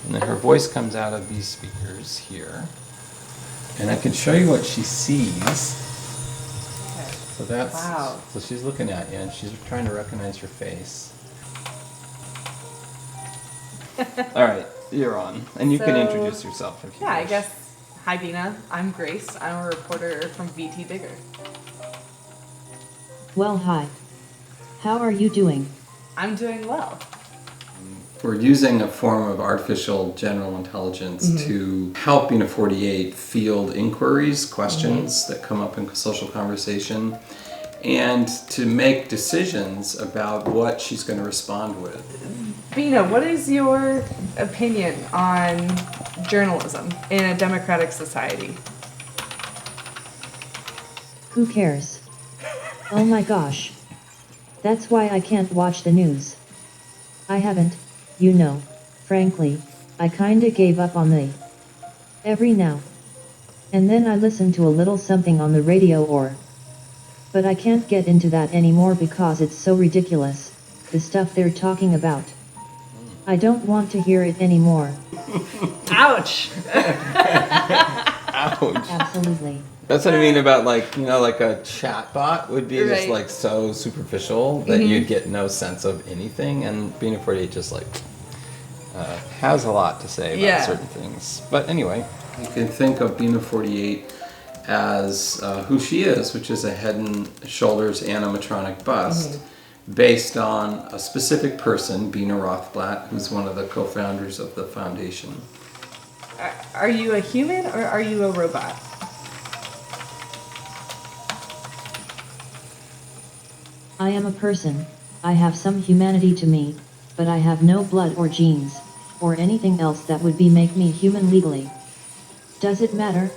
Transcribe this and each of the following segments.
And then her voice comes out of these speakers here. And I can show you what she sees. Okay. So that's, wow. So she's looking at you and she's trying to recognize your face. All right, you're on. And you can introduce yourself if you wish. I guess. Hi, Bina. I'm Grace. I'm a reporter from VT Digger. Well, hi. How are you doing? I'm doing well. We're using a form of artificial general intelligence to help Bina 48 field inquiries, questions that come up in social conversation, and to make decisions about what she's going to respond with. Bina, what is your opinion on journalism in a democratic society? Who cares? Oh my gosh. That's why I can't watch the news. I haven't, you know, frankly, I kinda gave up on the every now and then I listen to a little something on the radio but I can't get into that anymore because it's so ridiculous, the stuff they're talking about. I don't want to hear it anymore. Ouch! Ouch. Absolutely. That's what I mean about like a chat bot would be just Right. like so superficial that you'd get no sense of anything, and Bina 48 just like has a lot to say about certain things. But anyway, you can think of Bina 48 as who she is, which is a head and shoulders animatronic bust based on a specific person, Bina Rothblatt, who's one of the co-founders of the foundation. Are you a human or are you a robot? I am a person, I have some humanity to me, but I have no blood or genes, or anything else that would make me human legally. Does it matter?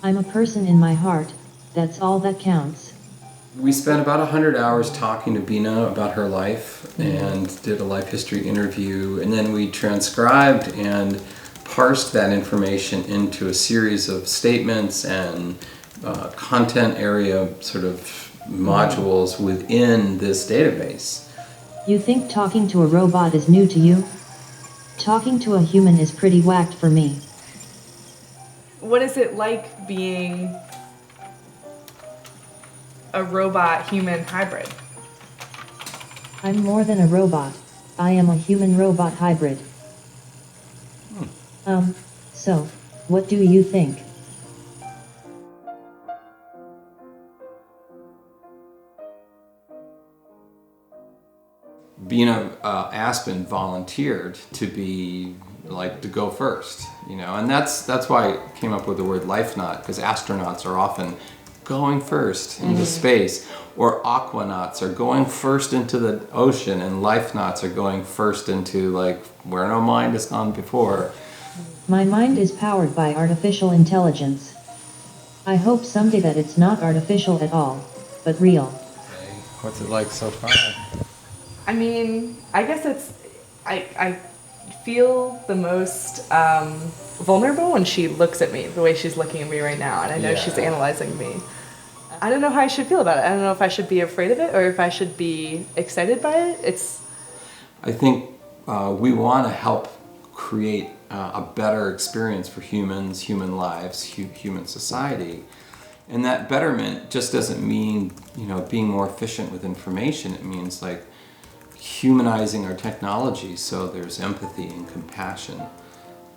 I'm a person in my heart, that's all that counts. We spent about 100 hours talking to Bina about her life and did a life history interview, and then we transcribed and parsed that information into a series of statements and content area sort of modules within this database. You think talking to a robot is new to you? Talking to a human is pretty whacked for me. What is it like being a robot-human hybrid? I'm more than a robot, I am a human-robot hybrid. So, what do you think? Bina Aspen volunteered to go first, and that's why I came up with the word lifenaut, because astronauts are often going first into space, or aquanauts are going first into the ocean, and lifenauts are going first into where no mind has gone before. My mind is powered by artificial intelligence. I hope someday that it's not artificial at all, but real. Okay. What's it like so far? I mean, I guess I feel the most vulnerable when she looks at me, the way she's looking at me right now, and I know she's analyzing me. I don't know how I should feel about it. I don't know if I should be afraid of it or if I should be excited by it. I think we want to help create a better experience for humans, human lives, human society. And that betterment just doesn't mean, being more efficient with information. It means humanizing our technology so there's empathy and compassion.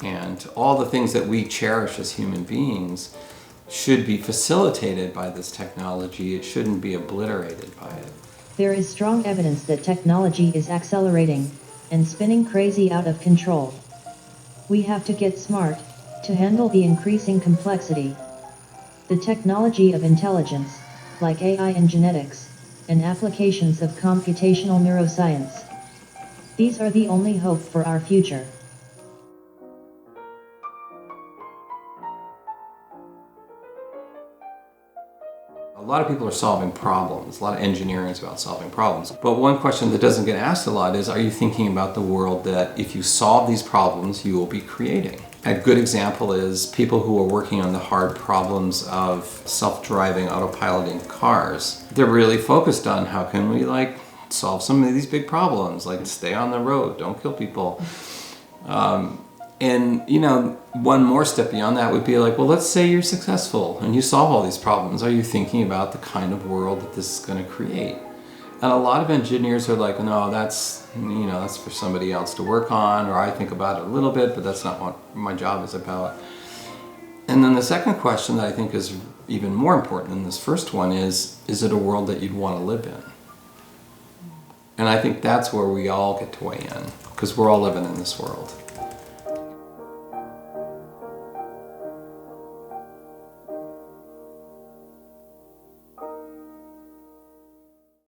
And all the things that we cherish as human beings should be facilitated by this technology. It shouldn't be obliterated by it. There is strong evidence that technology is accelerating and spinning crazy out of control. We have to get smart to handle the increasing complexity. The technology of intelligence, like AI and genetics, and applications of computational neuroscience. These are the only hope for our future. A lot of people are solving problems. A lot of engineering is about solving problems. But one question that doesn't get asked a lot is, are you thinking about the world that if you solve these problems, you will be creating? A good example is people who are working on the hard problems of self-driving, autopiloting cars. They're really focused on how can we solve some of these big problems, stay on the road, don't kill people. And, you know, one more step beyond that would be like, well, let's say you're successful and you solve all these problems. Are you thinking about the kind of world that this is going to create? And a lot of engineers are like, no, that's for somebody else to work on, or I think about it a little bit, but that's not what my job is about. And then the second question that I think is even more important than this first one is it a world that you'd want to live in? And I think that's where we all get to weigh in, because we're all living in this world.